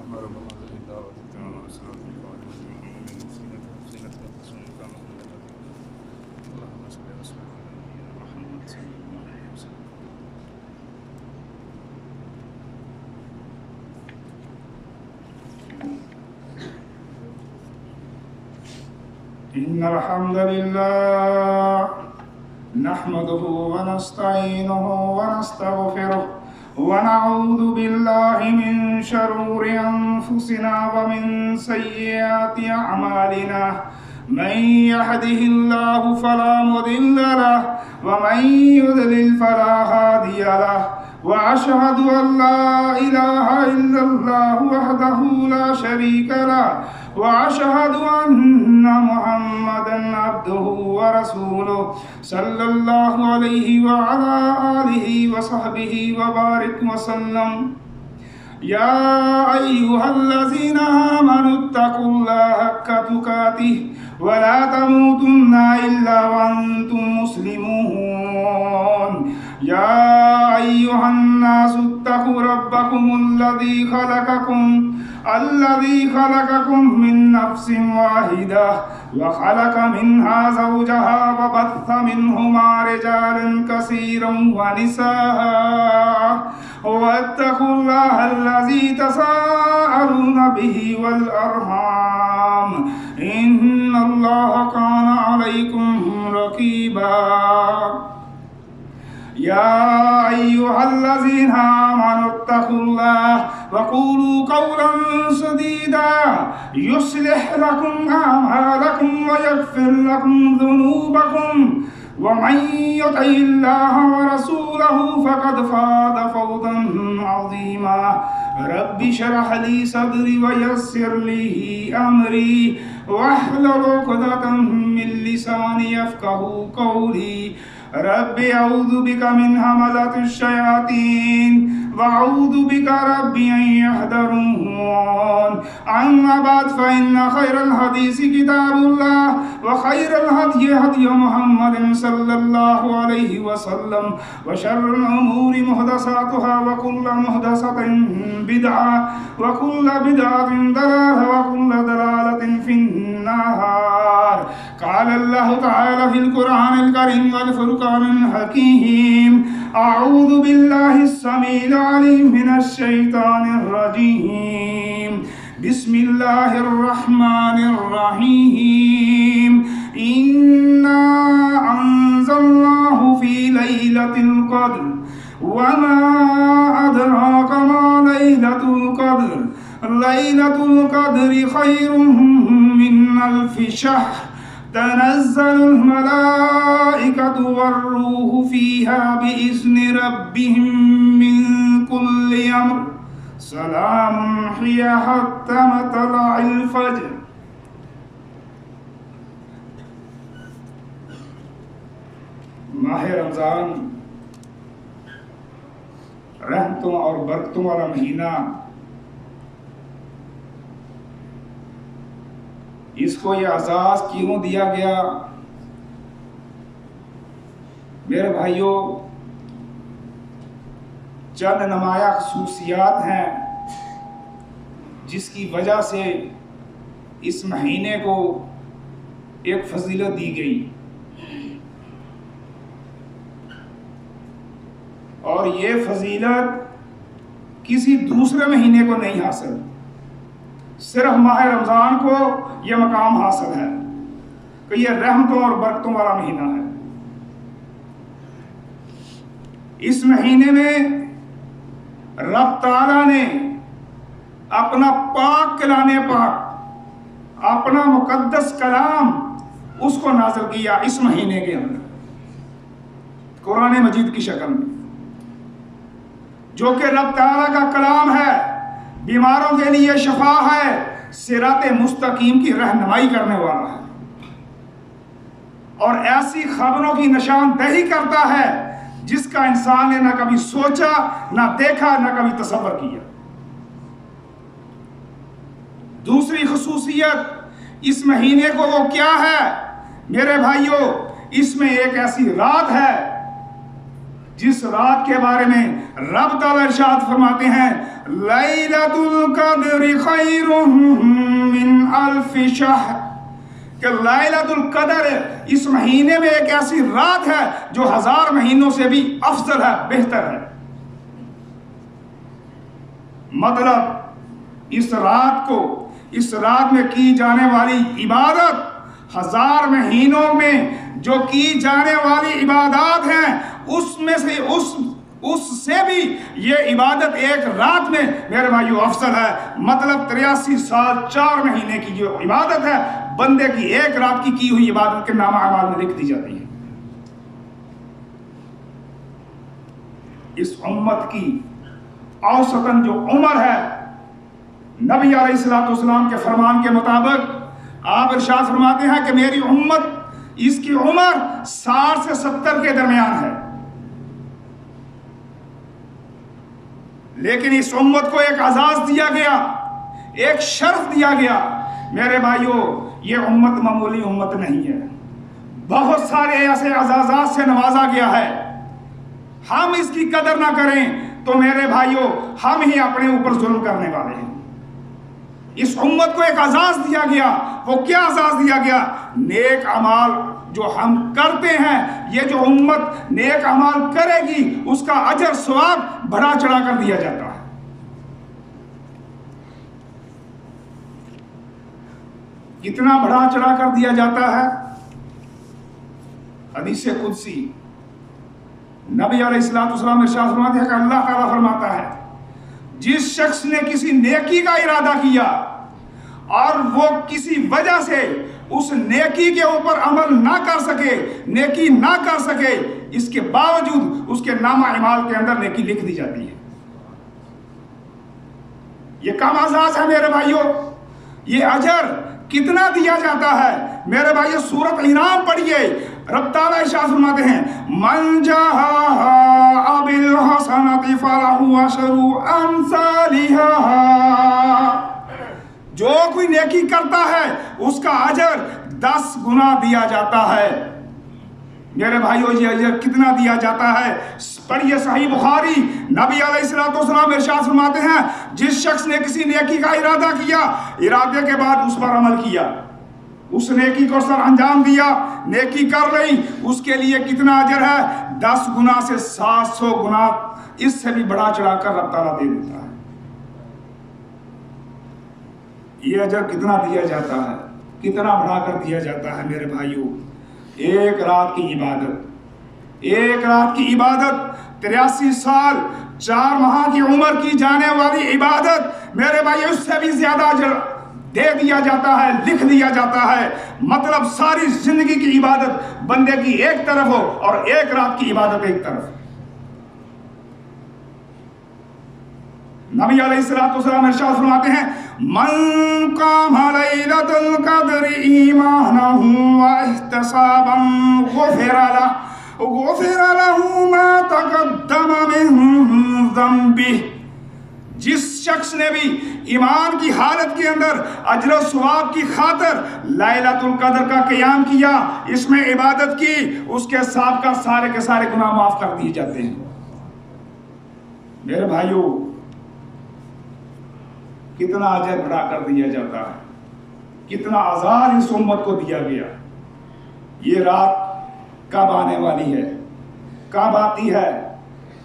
إن الحمد لله نحمده ونستعينه ونستغفره ونعوذ بالله من شرور أنفسنا ومن سيئات أعمالنا من يهده الله فلا مضل له ومن يضلل فلا هادي له وأشهد أن لا إله إلا الله وحده لا شريك له وأشهد أن محمدًا عبده ورسوله صلى الله عليه وعلى آله وصحبه وبارك وسلم. يا أيها الذين آمنوا اتقوا الله حق تقاته ولا تموتن إلا وأنتم مسلمون. يا أيها الناس اتقوا ربكم الذي خلقكم من نفس واحدة وخلق منها زوجها وبث منهما رجالا كثيرا ونساء واتقوا الله الذي تساءلون به والأرحام إن الله كان عليكم رقيبا. يا أيها الذين آمنوا اتقوا الله وقولوا قولا سديدا يصلح لكم أعمالكم ويغفر لكم ذنوبكم ومن يطع الله ورسوله فقد فاز فوزا عظيما. رب اشرح لي صدري ويسر لي أمري واحلل عقدة من لساني يفقهوا قولي. رب أعوذ بك من همزات الشياطين وأعوذ بك رب أن يحضرون. أما بعد فإن خير الحديث كتاب الله وخير الهدي هدي محمد صلى الله عليه وسلم وشر الأمور محدثاتها وكل محدثة بدعة وكل بدعة ضلالة وكل ضلالة في النار. قال الله تعالى في القرآن الكريم والفرقان الحكيم أعوذ بالله السميع العليم من الشيطان الرجيم بسم الله الرحمن الرحيم إنا أنزلناه في ليلة القدر وما أدراك ما ليلة القدر ليلة القدر خير من ألف شهر تنزل الملائكة والروح فيها بإذن ربهم من كل أمر سلام هي حتى مطلع الفجر. ماہ رمضان رحمتوں اور برکتوں والا مہینہ، اس کو یہ اعزاز کیوں دیا گیا؟ میرے بھائیوں، چند نمایاں خصوصیات ہیں جس کی وجہ سے اس مہینے کو ایک فضیلت دی گئی، اور یہ فضیلت کسی دوسرے مہینے کو نہیں حاصل، صرف ماہ رمضان کو یہ مقام حاصل ہے کہ یہ رحمتوں اور برکتوں والا مہینہ ہے۔ اس مہینے میں رب تعالیٰ نے اپنا پاک کلام پاک، اپنا مقدس کلام اس کو نازل کیا اس مہینے کے اندر قرآن مجید کی شکل میں، جو کہ رب تعالیٰ کا کلام ہے، بیماروں کے لیے شفا ہے، صراط مستقیم کی رہنمائی کرنے والا ہے، اور ایسی خبروں کی نشاندہی کرتا ہے جس کا انسان نے نہ کبھی سوچا، نہ دیکھا، نہ کبھی تصور کیا۔ دوسری خصوصیت اس مہینے کو وہ کیا ہے؟ میرے بھائیوں، اس میں ایک ایسی رات ہے جس رات کے بارے میں رب تعالیٰ ارشاد فرماتے ہیں لیلۃ القدر خیر من الف شہر، کہ لیلۃ القدر اس مہینے میں ایک ایسی رات ہے جو 1000 مہینوں سے بھی افضل ہے، بہتر ہے۔ مطلب اس رات میں کی جانے والی عبادت 1000 مہینوں میں جو کی جانے والی عبادات ہیں اس سے بھی یہ عبادت ایک رات میں میرے بھائیو افضل ہے۔ مطلب 83 سال 4 مہینے کی جو عبادت ہے بندے کی ایک رات کی ہوئی عبادت کے نامہ اعمال میں لکھ دی جاتی ہے۔ اس امت کی اوسطاً جو عمر ہے، نبی علیہ السلام کے فرمان کے مطابق آپ ارشاد فرماتے ہیں کہ میری امت، اس کی عمر 60 سے 70 کے درمیان ہے، لیکن اس امت کو ایک اعزاز دیا گیا، ایک شرف دیا گیا۔ میرے بھائیو، یہ امت معمولی امت نہیں ہے، بہت سارے ایسے اعزازات سے نوازا گیا ہے۔ ہم اس کی قدر نہ کریں تو میرے بھائیو ہم ہی اپنے اوپر ظلم کرنے والے ہیں۔ اس امت کو ایک اعزاز دیا گیا، وہ کیا اعزاز دیا گیا؟ نیک اعمال جو ہم کرتے ہیں، یہ جو امت نیک اعمال کرے گی اس کا اجر ثواب بڑھا چڑھا کر دیا جاتا ہے۔ کتنا بڑھا چڑھا کر دیا جاتا ہے؟ حدیث قدسی نبی علیہ السلام ارشاد فرماتے ہیں کہ اللہ تعالیٰ فرماتا ہے جس شخص نے کسی نیکی کا ارادہ کیا اور وہ کسی وجہ سے اس نیکی کے اوپر عمل نہ کر سکے، نیکی نہ کر سکے، اس کے باوجود اس کے نامہ اعمال کے اندر نیکی لکھ دی جاتی ہے۔ یہ کم اعزاز ہے میرے بھائیوں، یہ اجر کتنا دیا جاتا ہے؟ میرے بھائیو سورۃ انعام پڑھیے، رب تعالیٰ ارشاد فرماتے ہیں من جاء بالحسنۃ فلہ عشر امثالها، جو کوئی نیکی کرتا ہے اس کا اجر 10 گنا دیا جاتا ہے۔ میرے بھائیو یہ اجر کتنا دیا جاتا ہے؟ پڑھیے صحیح بخاری، نبی علیہ السلام ارشاد فرماتے ہیں جس شخص نے کسی نیکی کا ارادہ کیا، ارادے کے بعد اس پر عمل کیا، اس نیکی کو سر انجام دیا، نیکی کر لی، اس کے لیے کتنا اجر ہے؟ 10 گنا سے 700 گنا، اس سے بھی بڑا چڑھا کر رب تعالیٰ دے دیتا ہے۔ یہ اجر کتنا دیا جاتا ہے، کتنا بڑھا کر دیا جاتا ہے میرے بھائیو۔ ایک رات کی عبادت 83 سال 4 ماہ کی عمر کی جانے والی عبادت میرے بھائی اس سے بھی زیادہ اجر دے دیا جاتا ہے، لکھ دیا جاتا ہے۔ مطلب ساری زندگی کی عبادت بندے کی ایک طرف ہو اور ایک رات کی عبادت ایک طرف۔ نبی علیہ السلام ارشاد فرماتے ہیں من قام لیلۃ القدر ایمانا واحتسابا غفر له ما تقدم من ذنبه، جس شخص نے بھی ایمان کی حالت کے اندر اجر و ثواب کی خاطر لیلۃ القدر کا قیام کیا، اس میں عبادت کی، اس کے سابقہ سارے کے سارے گناہ معاف کر دیے جاتے ہیں۔ میرے بھائیو کتنا اجر بڑھا کر دیا جاتا ہے، کتنا عذاب اس امت کو دیا گیا۔ یہ رات کب آنے والی ہے، کب آتی ہے،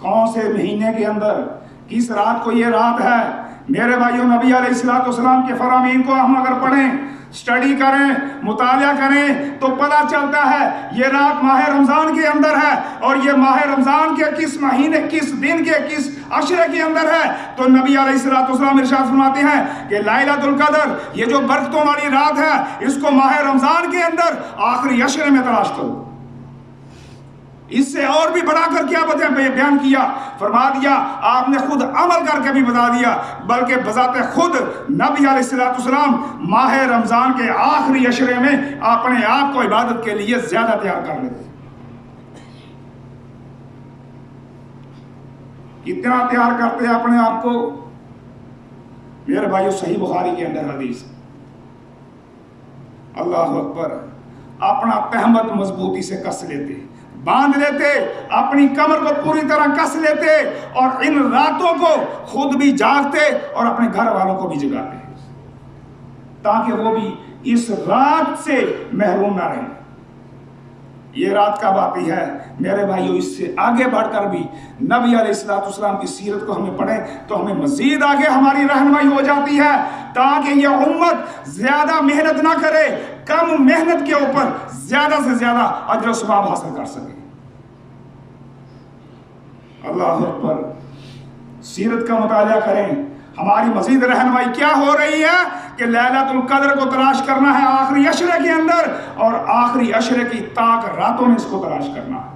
کون سے مہینے کے اندر، کس رات کو یہ رات ہے؟ میرے بھائیوں نبی علیہ السلام کے فرامین کو ہم اگر پڑھیں، سٹڈی کریں، مطالعہ کریں تو پتہ چلتا ہے یہ رات ماہ رمضان کے اندر ہے، اور یہ ماہ رمضان کے کس مہینے، کس دن کے، کس عشرے کے اندر ہے۔ تو نبی علیہ السلام ارشاد فرماتے ہیں کہ لیلۃ القدر یہ جو برکتوں والی رات ہے، اس کو ماہ رمضان کے اندر آخری عشرے میں تلاش کرو۔ اس سے اور بھی بڑھا کر کیا بیان کیا، فرما دیا، آپ نے خود عمل کر کے بھی بتا دیا، بلکہ بذات خود نبی علیہ السلام ماہ رمضان کے آخری عشرے میں اپنے آپ کو عبادت کے لیے زیادہ تیار کر لیتے۔ کتنا تیار کرتے ہیں اپنے آپ کو؟ میرے بھائیو صحیح بخاری کے اندر حدیث، اللہ اکبر، اپنا تہمت مضبوطی سے کس لیتے، باندھ لیتے, اپنی کمر کو پوری طرح کس لیتے اور ان راتوں کو خود بھی جاگتے اور اپنے گھر والوں کو بھی جگاتے تاکہ وہ بھی اس رات سے محروم نہ رہیں. یہ رات کب آتی ہے میرے بھائیوں؟ اس سے آگے بڑھ کر بھی نبی علیہ السلام کی سیرت کو ہمیں پڑھیں تو ہمیں مزید آگے ہماری رہنمائی ہو جاتی ہے تاکہ یہ امت زیادہ محنت نہ کرے, کم محنت کے اوپر زیادہ سے زیادہ اجر و ثواب حاصل کر سکے. اللہ اکبر. سیرت کا مطالعہ کریں. ہماری مزید رہنمائی کیا ہو رہی ہے کہ لیلۃ القدر کو تلاش کرنا ہے آخری عشرے کے اندر, اور آخری عشرے کی طاق راتوں میں اس کو تلاش کرنا ہے.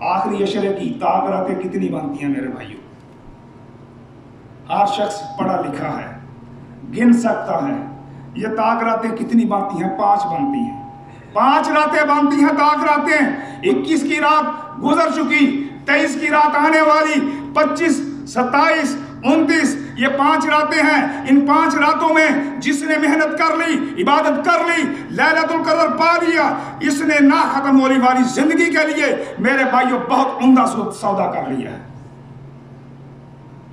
آخری عشرے کی طاق راتیں کتنی بنتی ہیں میرے بھائیوں؟ ہر شخص پڑھا لکھا ہے, گن سکتا ہے یہ طاق راتیں کتنی بنتی ہیں. 5 بنتی ہیں. 5 راتیں بنتی ہیں طاق راتیں. 21 کی رات گزر چکی, 23 کی رات آنے والی, 25, 27, 29 یہ 5 راتیں ہیں. ان 5 راتوں میں جس نے محنت کر لی, عبادت کر لی, لیلۃ القدر پا لیا, اس نے نہ ختم ہونے والی زندگی کے لیے میرے بھائیوں بہت عمدہ سودا کر لیا ہے.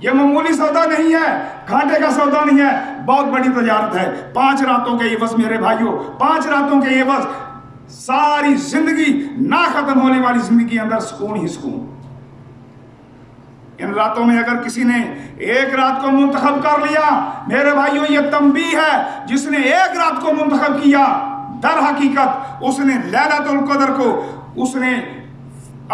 یہ معمولی سودا نہیں ہے, گھاٹے کا سودا نہیں ہے, بہت بڑی تجارت ہے. 5 راتوں کے عوض میرے بھائیوں, 5 راتوں کے عوض ساری زندگی, نہ ختم ہونے والی زندگی کے اندر سکون ہی سکون. ان راتوں میں اگر کسی نے ایک رات کو منتخب کر لیا میرے بھائیوں, یہ تنبیہ ہے, جس نے ایک رات کو منتخب کیا در حقیقت اس نے لیلۃ القدر کو, اس نے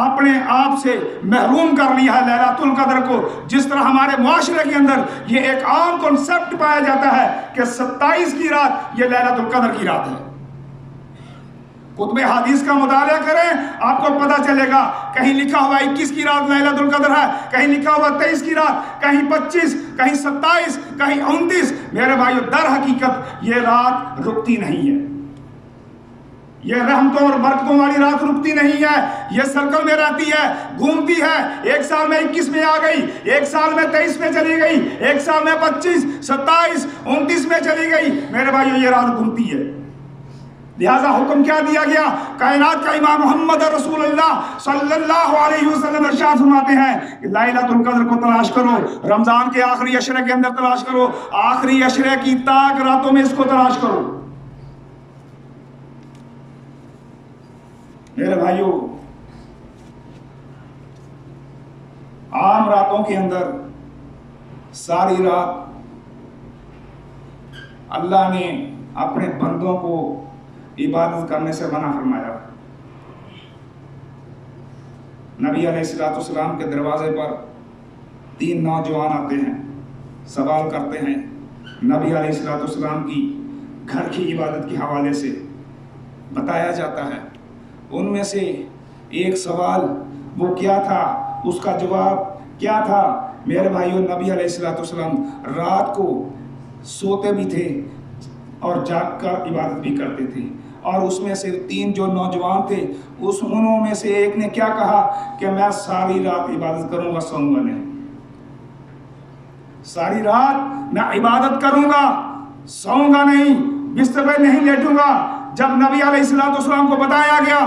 اپنے آپ سے محروم کر لیا ہے لیلۃ القدر کو. جس طرح ہمارے معاشرے کے اندر یہ ایک عام کنسپٹ پایا جاتا ہے کہ 27 کی رات یہ لیلۃ القدر کی رات ہے. کتب حدیث کا مطالعہ کریں, آپ کو پتہ چلے گا کہیں لکھا ہوا 21 کی رات لیلۃ القدر ہے, کہیں لکھا ہوا 23 کی رات, کہیں 25, کہیں 27, کہیں 29. میرے بھائیو در حقیقت یہ رات رکتی نہیں ہے. یہ رحمتوں اور برکتوں والی رات رکتی نہیں ہے. یہ سرکل میں رہتی ہے, گھومتی ہے. ایک سال میں 21 میں آ گئی, ایک سال میں 23 میں چلی گئی, ایک سال میں 25, 27, 29 میں چلی گئی. میرے بھائیو یہ رات گھومتی ہے. لہذا حکم کیا دیا گیا؟ کائنات کا امام محمد رسول اللہ صلی اللہ علیہ وسلم ارشاد فرماتے ہیں کہ لیلۃ القدر کو تلاش کرو, رمضان کے آخری عشرے کے اندر تلاش کرو, آخری عشرے کی طاق راتوں میں اس کو تلاش کرو. میرے بھائیوں, عام راتوں کے اندر ساری رات اللہ نے اپنے بندوں کو عبادت کرنے سے منع فرمایا. نبی علیہ السلام کے دروازے پر 3 نوجوان آتے ہیں, سوال کرتے ہیں. نبی علیہ السلام کی گھر کی عبادت کے حوالے سے بتایا جاتا ہے. ان میں سے ایک سوال وہ کیا تھا, اس کا جواب کیا تھا؟ میرے بھائیوں, نبی علیہ السلام رات کو سوتے بھی تھے اور جاگ کر عبادت بھی کرتے تھے. اور اس میں سے 3 جو نوجوان تھے, انہوں میں سے ایک نے کیا کہا کہ میں ساری رات عبادت کروں گا, سوؤں گا نہیں. ساری رات میں عبادت کروں گا, سوؤں گا نہیں, بستر پہ نہیں لیٹوں گا. جب نبی علیہ السلام کو بتایا گیا,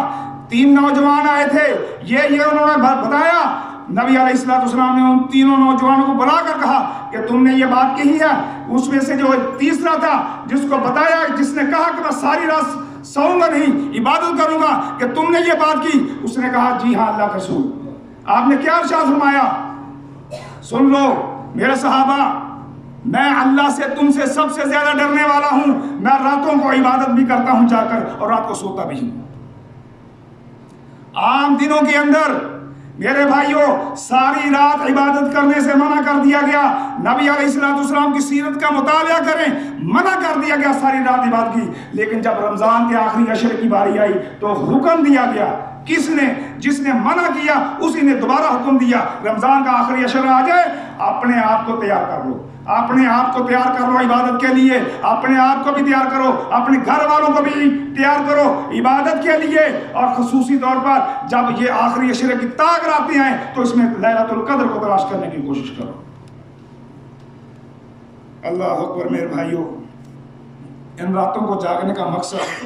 3 نوجوان آئے تھے, یہ انہوں نے بتایا. نبی علیہ السلام نے ان 3 نوجوانوں کو بلا کر کہا کہ تم نے یہ بات کہی ہے. اس میں سے جو تیسرا تھا جس کو بتایا, جس نے کہا کہ میں ساری رات سوؤں گا نہیں, عبادت کروں گا, کہ تم نے یہ بات کی, اس نے کہا جی ہاں اللہ کے رسول. آپ نے کیا ارشاد فرمایا؟ سن لو میرے صحابہ, میں اللہ سے تم سے سب سے زیادہ ڈرنے والا ہوں. میں راتوں کو عبادت بھی کرتا ہوں جا کر, اور رات کو سوتا بھی ہوں. عام دنوں کے اندر میرے بھائیوں ساری رات عبادت کرنے سے منع کر دیا گیا. نبی علیہ السلام کی سیرت کا مطالعہ کریں, منع کر دیا گیا ساری رات عبادت کی. لیکن جب رمضان کے آخری عشرے کی باری آئی تو حکم دیا گیا. کس نے؟ جس نے منع کیا اسی نے دوبارہ حکم دیا, رمضان کا آخری عشرہ آ جائے اپنے آپ کو تیار کر لو, اپنے آپ کو تیار کر لو عبادت کے لیے. اپنے آپ کو بھی تیار کرو, اپنے گھر والوں کو بھی تیار کرو عبادت کے لیے. اور خصوصی طور پر جب یہ آخری عشرے کی طاق راتیں آئیں تو اس میں لیلۃ القدر کو تلاش کرنے کی کوشش کرو. اللہ اکبر. میرے بھائیوں, ان راتوں کو جاگنے کا مقصد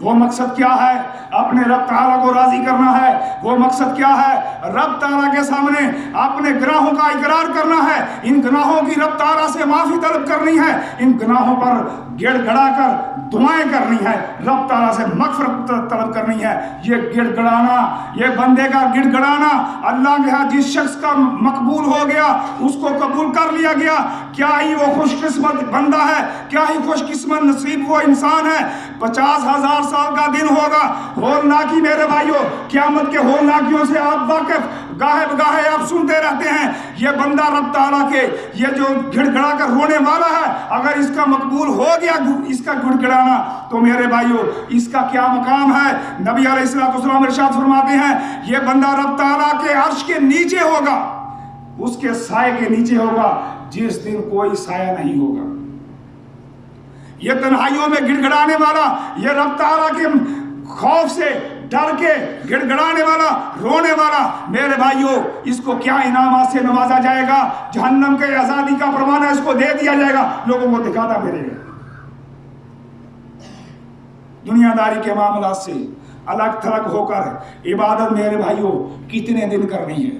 وہ مقصد کیا ہے؟ اپنے رب تعالیٰ کو راضی کرنا ہے۔ وہ مقصد کیا ہے؟ رب تعالیٰ کے سامنے اپنے گناہوں کا اقرار کرنا ہے، ان گناہوں کی رب تعالیٰ سے معافی طلب کرنی ہے، ان گناہوں پر گڑ گڑا کر دعائیں کرنی ہے، رب تعالیٰ سے مغفرت طلب کرنی ہے۔ یہ گڑ گڑانا، یہ بندے کا گڑ گڑانا اللہ کے ہاں جس شخص کا مقبول ہو گیا، اس کو قبول کر لیا گیا، کیا ہی وہ خوش قسمت بندہ ہے، کیا ہی خوش قسمت نصیب وہ انسان ہے۔ 50,000 سال کا دن ہوگا، ہولناکی میرے بھائیوں، قیامت کے ہولناکیوں سے آپ واقف، گاہے بگاہے آپ سنتے رہتے ہیں۔ یہ بندہ رب تعالیٰ کے یہ جو گڑ گڑا کر رونے والا ہے، اگر اس کا مقبول ہو گیا اس کا گڑ گڑانا، تو میرے بھائیوں اس کا کیا مقام ہے؟ نبی علیہ السلام ارشاد فرماتے ہیں یہ بندہ رب تعالیٰ کے عرش کے نیچے ہوگا، اس کے سائے کے نیچے ہوگا جس دن کوئی سایہ نہیں ہوگا۔ یہ تنہائیوں میں گڑ گڑانے والا، یہ رب تعالیٰ کے خوف سے ڈر کے گڑ گڑانے والا، رونے والا، میرے بھائیوں اس کو کیا انعامات سے نوازا جائے گا؟ جہنم کے آزادی کا پروانہ اس کو دے دیا جائے گا، لوگوں کو دکھاتا پھرے گا۔ دنیا داری کے معاملات سے الگ تھلگ ہو کر عبادت میرے بھائیوں کتنے دن کرنی ہے؟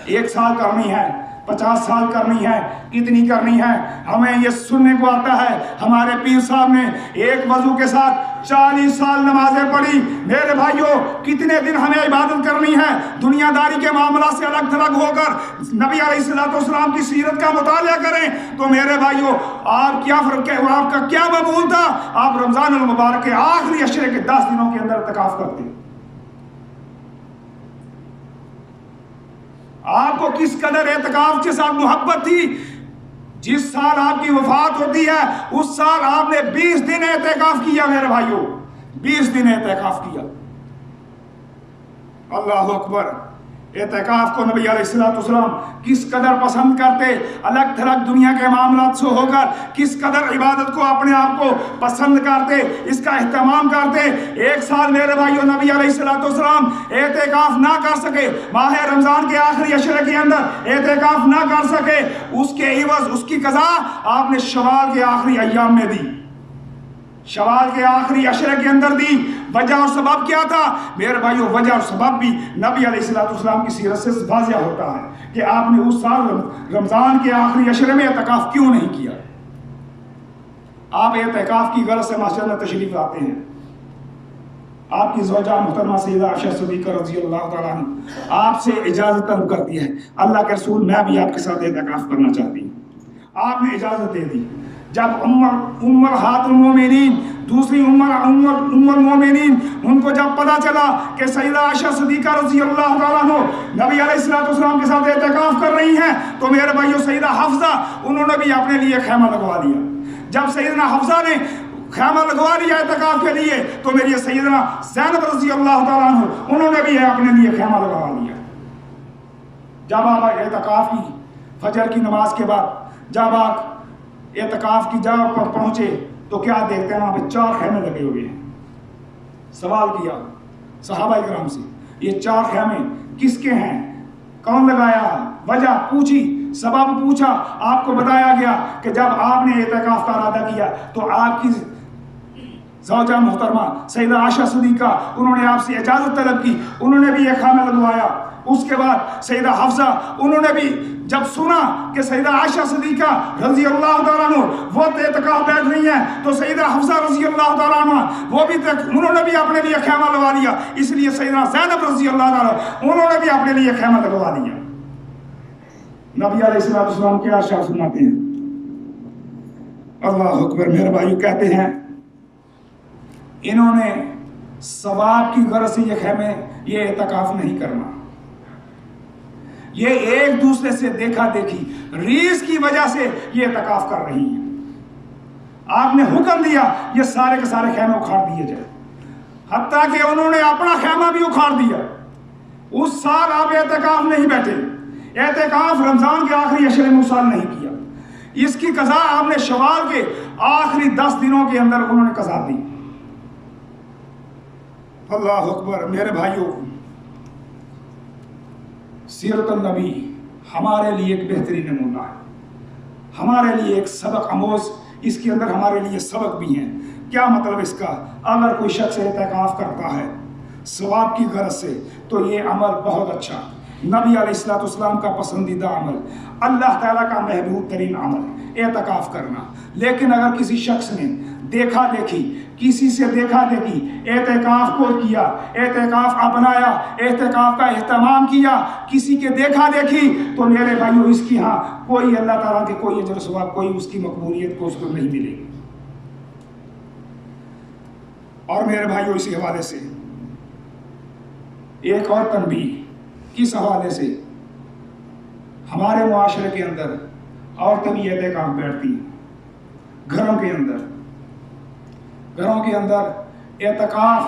1 سال کرنی ہے، 50 سال کرنی ہے، کتنی کرنی ہے؟ ہمیں یہ سننے کو آتا ہے ہمارے پیر صاحب نے ایک وضو کے ساتھ 40 سال نمازیں پڑھی۔ میرے بھائیوں کتنے دن ہمیں عبادت کرنی ہے؟ دنیا داری کے معاملات سے الگ تھلگ ہو کر نبی علیہ السلام کی سیرت کا مطالعہ کریں تو میرے بھائیوں آپ کا کیا معمول تھا؟ آپ رمضان المبارک کے آخری عشرے کے 10 دنوں کے اندر اعتکاف کرتے۔ آپ کو کس قدر اعتکاف کے ساتھ محبت تھی؟ جس سال آپ کی وفات ہوتی ہے اس سال آپ نے 20 دن اعتکاف کیا میرے بھائیوں، 20 دن اعتکاف کیا۔ اللہ اکبر! اعتکاف کو نبی علیہ السلام کس قدر پسند کرتے، الگ تھلگ دنیا کے معاملات سے ہو کر کس قدر عبادت کو اپنے آپ کو پسند کرتے، اس کا اہتمام کرتے۔ 1 سال میرے بھائیوں نبی علیہ السلام اعتکاف نہ کر سکے، ماہ رمضان کے آخری عشرے کے اندر اعتکاف نہ کر سکے، اس کے عوض اس کی قضا آپ نے شوال کے آخری ایام میں دی، شوال کے آخری عشرے کے اندر دی۔ وجہ اور سبب کیا تھا میرے بھائیوں؟ وجہ اور سبب بھی نبی علیہ السلام کی سیرت سے واضح ہوتا ہے کہ آپ نے اس سال رمضان کے آخری عشرے میں اعتکاف کیوں نہیں کیا۔ آپ اعتکاف کی غرض سے مسجد میں تشریف لاتے ہیں، آپ کی زوجہ محترمہ سیدہ عائشہ صدیقہ رضی اللہ تعالیٰ عنہ آپ سے اجازت طلب کرتی ہے، اللہ کے رسول میں بھی آپ کے ساتھ اعتکاف کرنا چاہتی ہوں۔ آپ نے اجازت دے دی۔ جب امہات المومنین، دوسری ام المومنین، ان کو جب پتا چلا کہ سیدہ عائشہ صدیقہ رضی اللہ تعالیٰ عنہ نبی علیہ السلام کے ساتھ اعتکاف کر رہی ہیں، تو میرے بھائیوں سیدہ حفصہ انہوں نے بھی اپنے لیے خیمہ لگوا دیا۔ جب سیدنا حفصہ نے خیمہ لگوا لیا اعتکاف کے لیے تو میری سیدنا زینب رضی اللہ تعالیٰ عنہ انہوں نے بھی اپنے لیے خیمہ لگوا لیا۔ جب آپ اعتکاف کی فجر کی نماز کے بعد جب آپ اعتکاف کی جگہ پر پہنچے تو کیا دیکھتے ہیں؟ وہاں پہ 4 خیمے لگے ہوئے ہیں۔ سوال کیا صحابہ کرام سے یہ 4 خیمے کس کے ہیں؟ کون لگایا؟ وجہ پوچھی، سبب پوچھا، آپ کو بتایا گیا کہ جب آپ نے اعتکاف کا ارادہ کیا تو آپ کی زوجہ محترمہ سیدہ عائشہ صدیقہ انہوں نے آپ سے اجازت طلب کی، انہوں نے بھی ایک خیمہ لگوایا۔ اس کے بعد سیدہ حفصہ انہوں نے بھی جب سنا کہ سیدہ عائشہ صدیقہ رضی اللہ تعالیٰ عنہ وہ اعتکاف بیٹھ رہی ہیں تو سیدہ حفصہ رضی اللہ تعالیٰ عنہ وہ بھی انہوں نے بھی اپنے لیے خیمہ لگوا لیا، اس لیے سیدہ زینب رضی اللہ تعالیٰ انہوں نے بھی اپنے لیے خیمہ لگوا لیا۔ نبی علیہ السلام کے ارشاد سناتے ہیں، اللہ اکبر! میرے بھائیو کہتے ہیں انہوں نے ثواب کی غرض سے یہ خیمے یہ اعتکاف نہیں کرنا، یہ ایک دوسرے سے دیکھا دیکھی ریس کی وجہ سے یہ اعتکاف کر رہی ہیں۔ آپ نے حکم دیا یہ سارے کے سارے خیمے اکھاڑ دیے جائے، حتیٰ کہ انہوں نے اپنا خیمہ بھی اکھاڑ دیا۔ اس سال آپ اعتکاف نہیں بیٹھے، اعتکاف رمضان کے آخری عشرے میں اس سال نہیں کیا، اس کی قضا آپ نے شوال کے آخری 10 دنوں کے اندر انہوں نے قضا دی۔ اللہ اکبر! میرے بھائیوں سیرت النبی ہمارے لیے ایک بہترین نمونہ ہے، ہمارے لیے ایک سبق آموز، اس کے اندر ہمارے لیے سبق بھی ہیں۔ کیا مطلب اس کا؟ اگر کوئی شخص اعتکاف کرتا ہے ثواب کی غرض سے تو یہ عمل بہت اچھا، نبی علیہ السلام کا پسندیدہ عمل، اللہ تعالیٰ کا محبوب ترین عمل اعتکاف کرنا۔ لیکن اگر کسی شخص نے دیکھا دیکھی، کسی سے دیکھا دیکھی اعتکاف کو کیا، اعتکاف اپنایا، اعتکاف کا اہتمام کیا کسی کے دیکھا دیکھی، تو میرے بھائیو اس کی ہاں کوئی اللہ تعالیٰ کے کوئی اجر ثواب، کوئی اس کی مقبولیت کو اس کو نہیں ملے گی۔ اور میرے بھائیو اسی حوالے سے ایک اور تنبیہ، کس حوالے سے؟ ہمارے معاشرے کے اندر عورتیں بھی اعتکاف بیٹھتی ہیں، گھروں کے اندر اعتکاف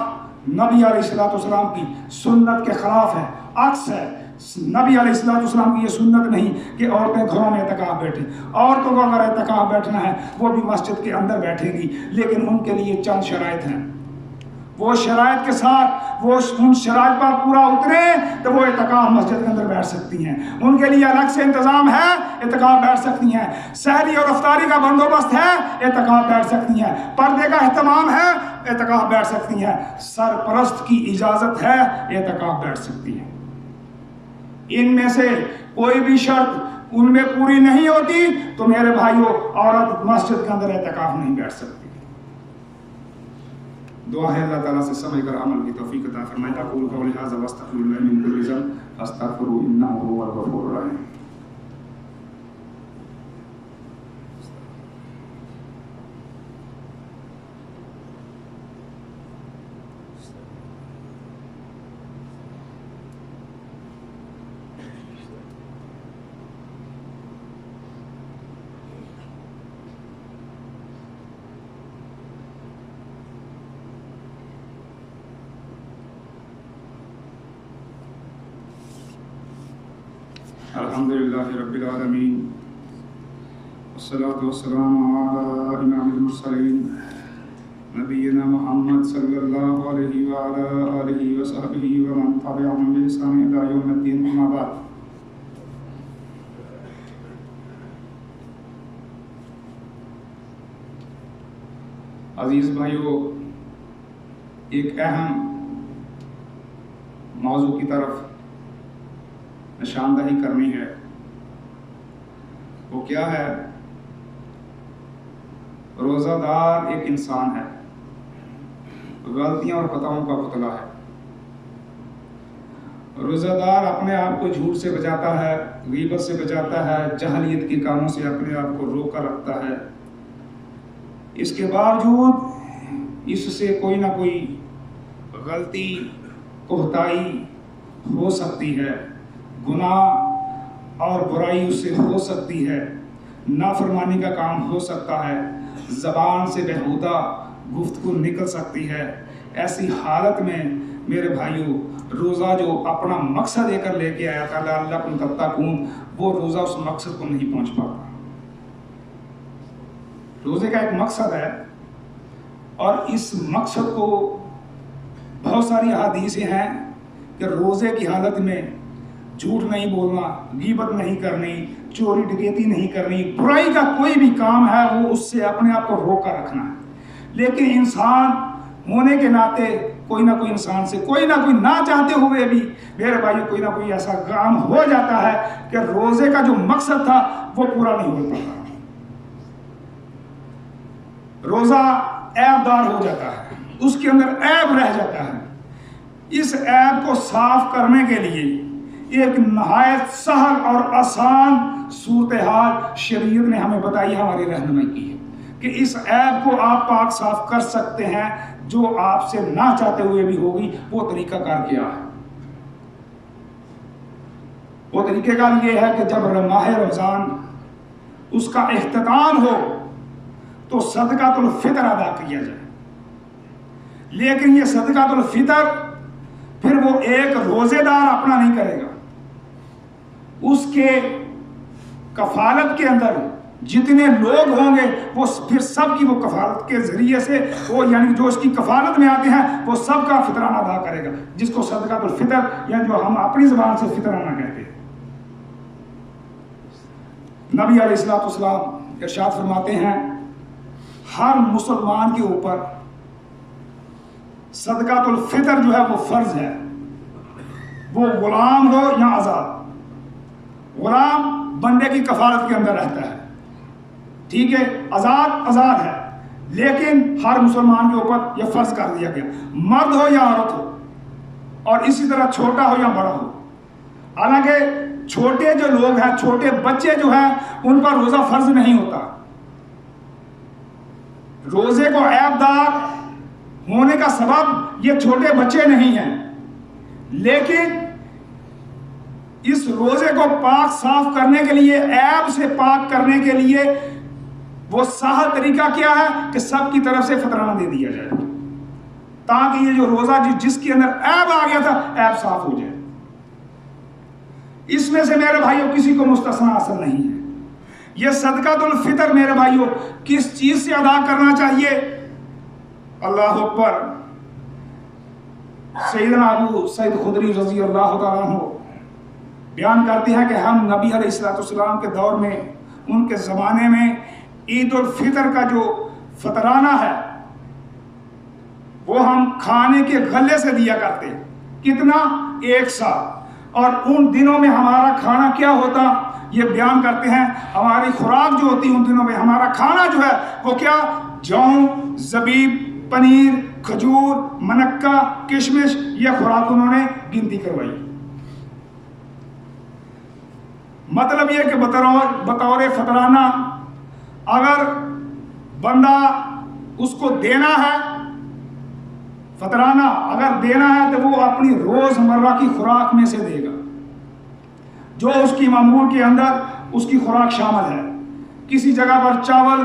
نبی علیہ السلام کی سنت کے خلاف ہے، عکس ہے۔ نبی علیہ السلام کی یہ سنت نہیں کہ عورتیں گھروں میں اعتکاف بیٹھیں۔ عورتوں کو اگر اعتکاف بیٹھنا ہے وہ بھی مسجد کے اندر بیٹھیں گی، لیکن ان کے لیے چند شرائط ہیں۔ وہ شرائط کے ساتھ وہ ان شرائط پر پورا اترے تو وہ اعتکاف مسجد کے اندر بیٹھ سکتی ہیں، ان کے لیے الگ سے انتظام ہے، اعتکاف بیٹھ سکتی ہیں۔ سحری اور افطاری کا بندوبست ہے، اعتکاف بیٹھ سکتی ہیں۔ پردے کا اہتمام ہے، اعتکاف بیٹھ سکتی ہیں۔ سرپرست کی اجازت ہے، اعتکاف بیٹھ سکتی ہیں۔ ان میں سے کوئی بھی شرط ان میں پوری نہیں ہوتی تو میرے بھائیوں عورت مسجد کے اندر اعتکاف نہیں بیٹھ سکتی۔ دعا ہے اللہ تعالیٰ سے سمجھ کر عمل کی توفیق عطا فرمائے۔ اقول قولی ھذا واستغفر اللہ من کل ذنب فاستغفروہ انہ ھو الغفور الرحیم۔ الحمدللہ رب العالمین والصلاة والسلام علی امام المرسلین نبینا محمد صلی اللہ علیہ وعلی آلہ وصحبہ ومن تبعهم بإحسان الی یوم الدین، اما بعد۔ عزیز بھائیو، ایک اہم موضوع کی طرف نشاندہی کرنی ہے۔ وہ کیا ہے؟ روزہ دار ایک انسان ہے، غلطیاں اور خطاؤں کا پتلا ہے۔ روزہ دار اپنے آپ کو جھوٹ سے بچاتا ہے، غیبت سے بچاتا ہے، جہلیت کے کاموں سے اپنے آپ کو روکا رکھتا ہے۔ اس کے باوجود اس سے کوئی نہ کوئی غلطی، کوتاہی ہو سکتی ہے، گناہ اور برائی اس سے ہو سکتی ہے، نافرمانی کا کام ہو سکتا ہے، زبان سے بیہودہ گفتگو نکل سکتی ہے۔ ایسی حالت میں میرے بھائیوں، روزہ جو اپنا مقصد لے کر لے کے آیا تھا لعلکم تتقون، وہ روزہ اس مقصد کو نہیں پہنچ پاتا۔ روزے کا ایک مقصد ہے اور اس مقصد کو بہت ساری احادیثیں ہیں کہ روزے کی حالت میں جھوٹ نہیں بولنا، غیبت نہیں کرنی، چوری ڈکیتی نہیں کرنی، برائی کا کوئی بھی کام ہے وہ اس سے اپنے آپ کو روکا رکھنا ہے۔ لیکن انسان ہونے کے ناطے کوئی نہ کوئی انسان سے کوئی نہ کوئی نہ چاہتے ہوئے بھی میرے بھائی کوئی نہ کوئی ایسا کام ہو جاتا ہے کہ روزے کا جو مقصد تھا وہ پورا نہیں ہو پاتا، روزہ عیب دار ہو جاتا ہے، اس کے اندر عیب رہ جاتا ہے۔ اس عیب کو صاف کرنے کے لیے ایک نہایت سہل اور آسان صورتحال شریعت نے ہمیں بتائی، ہماری رہنمائی کی ہے کہ اس عیب کو آپ پاک صاف کر سکتے ہیں جو آپ سے نہ چاہتے ہوئے بھی ہوگی۔ وہ طریقہ کار کیا ہے؟ وہ طریقہ کار یہ ہے کہ جب ماہ رمضان اس کا اختتام ہو تو صدقۃ الفطر ادا کیا جائے۔ لیکن یہ صدقۃ الفطر پھر وہ ایک روزے دار اپنا نہیں کرے گا، اس کے کفالت کے اندر جتنے لوگ ہوں گے وہ پھر سب کی وہ کفالت کے ذریعے سے وہ یعنی جو اس کی کفالت میں آتے ہیں وہ سب کا فطرانہ ادا کرے گا، جس کو صدقۃ الفطر یا جو ہم اپنی زبان سے فطرانہ کہتے ہیں۔ نبی علیہ السلام ارشاد فرماتے ہیں ہر مسلمان کے اوپر صدقۃ الفطر جو ہے وہ فرض ہے، وہ غلام ہو یا آزاد۔ غلام بندے کی کفالت کے اندر رہتا ہے، ٹھیک ہے، آزاد ہے، لیکن ہر مسلمان کے اوپر یہ فرض کر دیا گیا، مرد ہو یا عورت ہو، اور اسی طرح چھوٹا ہو یا بڑا ہو۔ حالانکہ چھوٹے جو لوگ ہیں، چھوٹے بچے جو ہیں، ان پر روزہ فرض نہیں ہوتا۔ روزے کو عیب دار ہونے کا سبب یہ چھوٹے بچے نہیں ہیں، لیکن اس روزے کو پاک صاف کرنے کے لیے، عیب سے پاک کرنے کے لیے وہ سہل طریقہ کیا ہے کہ سب کی طرف سے فطرانہ دے دیا جائے، تاکہ یہ جو روزہ جس کے اندر عیب آ گیا تھا، عیب صاف ہو جائے۔ اس میں سے میرے بھائیوں کسی کو مستثنا حاصل نہیں ہے۔ یہ صدقۃ الفطر میرے بھائیوں کس چیز سے ادا کرنا چاہیے؟ اللہ اکبر۔ سیدنا ابو سعید خدری رضی اللہ تعالیٰ عنہ بیان کرتے ہیں کہ ہم نبی علیہ السلام کے دور میں، ان کے زمانے میں عید الفطر کا جو فطرانہ ہے وہ ہم کھانے کے غلے سے دیا کرتے، کتنا؟ 1 سا۔ اور ان دنوں میں ہمارا کھانا کیا ہوتا؟ یہ بیان کرتے ہیں ہماری خوراک جو ہوتی ان دنوں میں، ہمارا کھانا جو ہے وہ کیا؟ جو، زبیب، پنیر، کھجور، منکہ، کشمش، یہ خوراک انہوں نے گنتی کروائی۔ مطلب یہ کہ بطور فطرانہ اگر بندہ اس کو دینا ہے، فطرانہ اگر دینا ہے تو وہ اپنی روز مرہ کی خوراک میں سے دے گا، جو اس کی معمول کے اندر اس کی خوراک شامل ہے۔ کسی جگہ پر چاول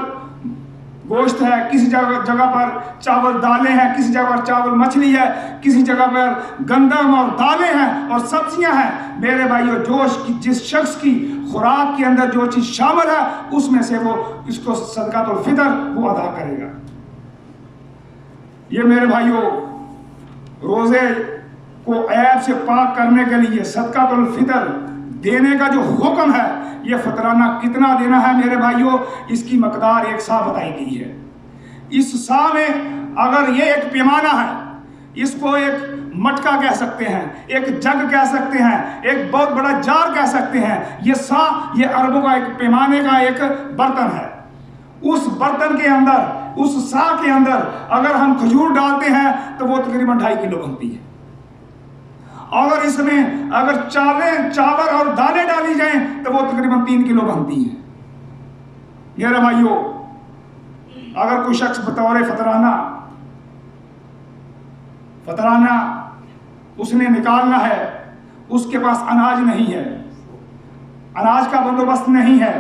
گوشت ہے، کسی جگہ پر چاول دالیں ہیں، کسی جگہ پر چاول مچھلی ہے، کسی جگہ پر گندم اور دالیں ہیں اور سبزیاں ہیں۔ میرے بھائیو، جس شخص کی خوراک کے اندر جو چیز شامل ہے اس میں سے وہ اس کو صدقۃ الفطر وہ ادا کرے گا۔ یہ میرے بھائیو روزے کو عیب سے پاک کرنے کے لیے صدقۃ الفطر دینے کا جو حکم ہے، یہ فطرانہ کتنا دینا ہے میرے بھائیو؟ اس کی مقدار 1 سا بتائی گئی ہے۔ اس سا میں اگر یہ ایک پیمانہ ہے، اس کو ایک مٹکا کہہ سکتے ہیں، ایک جگ کہہ سکتے ہیں، ایک بہت بڑا جار کہہ سکتے ہیں، یہ سا، یہ عربوں کا ایک پیمانے کا ایک برتن ہے۔ اس برتن کے اندر، اس سا کے اندر اگر ہم کھجور ڈالتے ہیں تو وہ تقریباً 2.5 کلو بنتی ہے، اور اس میں اگر چاول اور دالیں ڈالی جائیں تو وہ تقریباً 3 کلو بنتی ہیں۔ میرے بھائیو، اگر کوئی شخص بطور فطرانہ اس نے نکالنا ہے، اس کے پاس اناج نہیں ہے، اناج کا بندوبست نہیں ہے،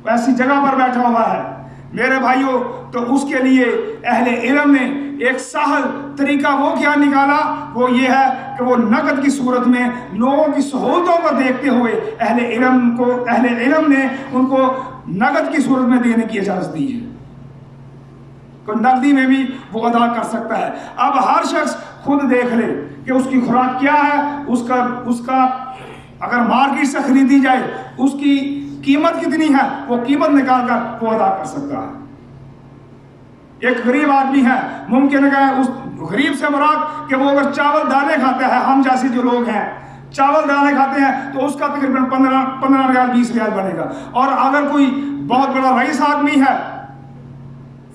ایسی جگہ پر بیٹھا ہوا ہے، میرے بھائیو، تو اس کے لیے اہل علم نے ایک سہل طریقہ وہ کیا نکالا؟ وہ یہ ہے کہ وہ نقد کی صورت میں لوگوں کی سہولتوں کو دیکھتے ہوئے اہل علم نے ان کو نقد کی صورت میں دینے کی اجازت دی ہے، تو نقدی میں بھی وہ ادا کر سکتا ہے۔ اب ہر شخص خود دیکھ لے کہ اس کی خوراک کیا ہے، اس کا اگر مارکیٹ سے خریدی جائے اس کی قیمت کتنی ہے، وہ قیمت نکال کر وہ ادا کر سکتا ہے۔ ایک غریب آدمی ہے، ممکن ہے کہ اس غریب سے مراد کہ وہ اگر چاول دالیں کھاتا ہے، ہم جیسے جو لوگ ہیں چاول دالیں کھاتے ہیں تو اس کا تقریباً 15 ریال 20 ریال بنے گا، اور اگر کوئی بہت بڑا رئیس آدمی ہے،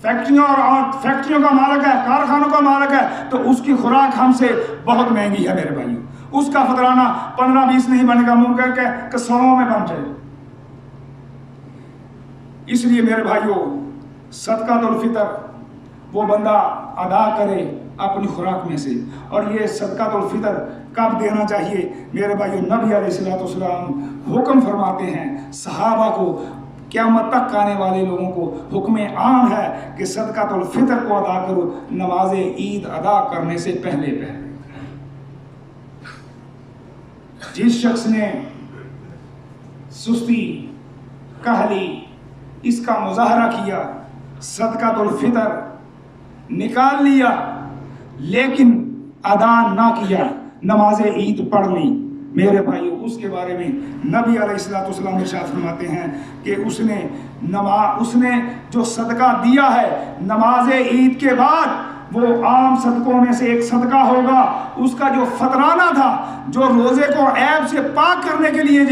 فیکٹریوں کا مالک ہے، کارخانوں کا مالک ہے، تو اس کی خوراک ہم سے بہت مہنگی ہے میرے بھائیوں، اس کا فطرانہ 15-20 نہیں بنے گا، ممکن کہ 100 میں بن جائے۔ اس لیے میرے بھائیوں، صدقۃ الفطر وہ بندہ ادا کرے اپنی خوراک میں سے۔ اور یہ صدقۃ الفطر کب دینا چاہیے میرے بھائیوں؟ نبی علیہ السلام حکم فرماتے ہیں صحابہ کو، قیامت تک آنے والے لوگوں کو حکم عام ہے کہ صدقۃ الفطر کو ادا کرو نماز عید ادا کرنے سے پہلے۔ جس شخص نے سستی، کاہلی، اس کا مظاہرہ کیا، صدقۃ الفطر نکال لیا لیکن ادا نہ کیا، نماز عید پڑھ لی، میرے بھائیو اس کے بارے میں نبی علیہ السلام ارشاد فرماتے ہیں کہ اس نے جو صدقہ دیا ہے نماز عید کے بعد وہ عام صدقوں میں سے ایک صدقہ ہوگا، اس کا جو فطرانہ تھا، جو روزے کو عیب سے پاک کرنے کے لیے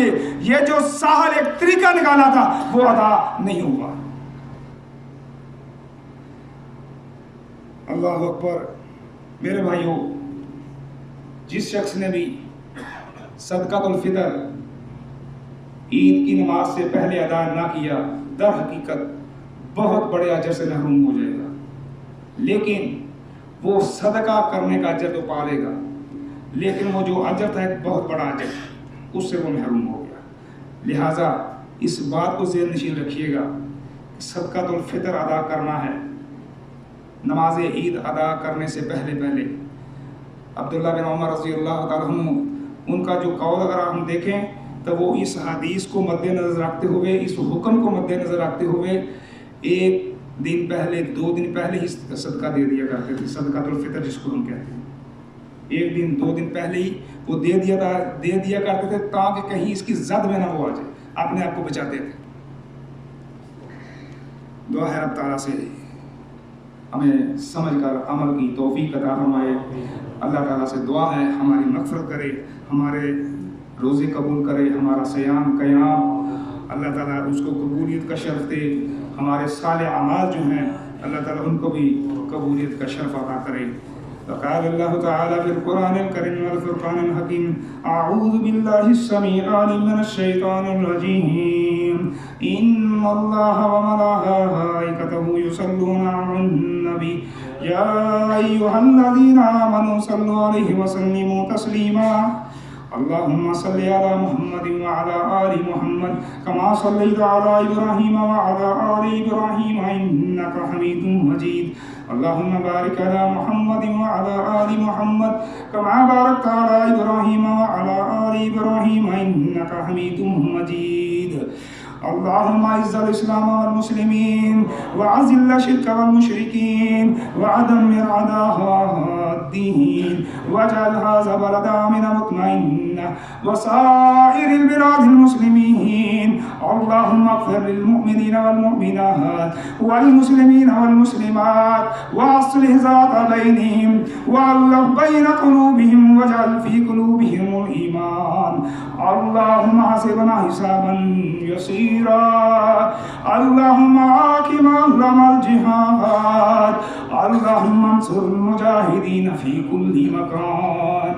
یہ جو سہل ایک طریقہ نکالا تھا وہ ادا نہیں ہوگا۔ اللہ اکبر۔ میرے بھائیو جس شخص نے بھی صدقۃ الفطر عید کی نماز سے پہلے ادا نہ کیا در حقیقت بہت بڑے اجر سے محروم ہو جائے گا، لیکن وہ صدقہ کرنے کا اجر تو پا لے گا، لیکن وہ جو اجر تھا ایک بہت بڑا اجر، اس سے وہ محروم ہو گیا۔ لہٰذا اس بات کو ذہن نشین رکھیے گا کہ صدقۃ الفطر ادا کرنا ہے، نماز عید ادا کرنے سے پہلے عبداللہ بن عمر رضی اللہ تعالیٰ عنہ ان کا جو قول اگر ہم دیکھیں تو وہ اس حدیث کو مد نظر رکھتے ہوئے، اس حکم کو مد نظر رکھتے ہوئے ایک دن پہلے 2 دن پہلے ہی صدقہ دے دیا کرتے تھے، صدقۃ الفطر جس کو ہم کہتے ہیں۔ 1 دن 2 دن پہلے ہی وہ دے دیا کرتے تھے تاکہ کہیں اس کی زد میں نہ وہ آ جائے، اپنے آپ کو بچاتے تھے۔ دعا ہے رب تعالیٰ سے ہمیں سمجھ کر عمل کی توفیق عطا فرمائے۔ اللہ تعالیٰ سے دعا ہے ہماری مغفرت کرے، ہمارے روزے قبول کرے، ہمارا صیام قیام اللہ تعالیٰ اس کو قبولیت کا شرف دے، ہمارے صالح اعمال جو ہیں اللہ تعالیٰ ان کو بھی قبولیت کا شرف عطا کرے۔ وقال الله تعالى في القرآن الكريم والفرقان الحكيم أعوذ بالله السميع العليم من الشيطان الرجيم إن الله وملائكته يصلون على النبي يا أيها الذين آمنوا صلوا عليه وسلموا تسليما اللهم صل على محمد وعلى آل محمد كما صليت على إبراهيم وعلى آل إبراهيم إنك حميد مجيد اللهم بارك على محمد وعلى آل محمد كما باركت على إبراهيم وعلى آل إبراهيم إنك حميد مجيد اللهم اعز الاسلام والمسلمين واذل الشرك والمشركين ودمر اعداء الدين واجعل هذا البلد امنا مطمئنا وسائر البلاد المسلمين اللهم اغفر للمؤمنين والمؤمنات والمسلمين والمسلمات واصلح ذات بينهم والف بين قلوبهم واجعل في قلوبهم الايمان اللهم حسبنا حسابا يسيرا اللهم حاكم علم الجهاد اللهم انصر المجاهدين في كل مكان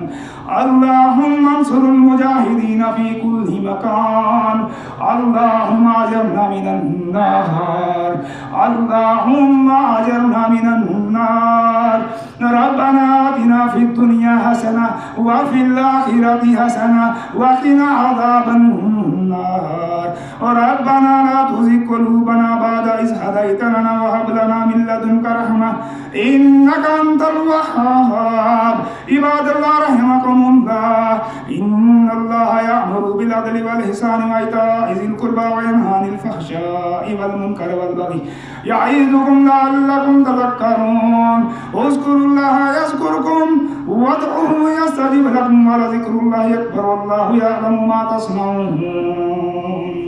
اللهم انصر المجاهدين في كل مكان اللهم اجرنا من النار اللهم اجرنا من النار ربنا آتنا في الدنيا حسنة وفي الآخرة حسنة وقنا عذاب النار ربنا لا تزغ قلوبنا بعد إذ هديتنا وهب لنا من لدنك رحمة إنك أنت الوهاب عباد الله رحمكم الله إن الله يأمر بالعدل والإحسان وإيتاء ذي القربى وينهى عن الفحشاء والمنكر والبغي يعظكم لعلكم تذكرون اذكروا الله يذكركم وادعوه يستجب لكم ولذكر الله أكبر والله يعلم ما تصنعون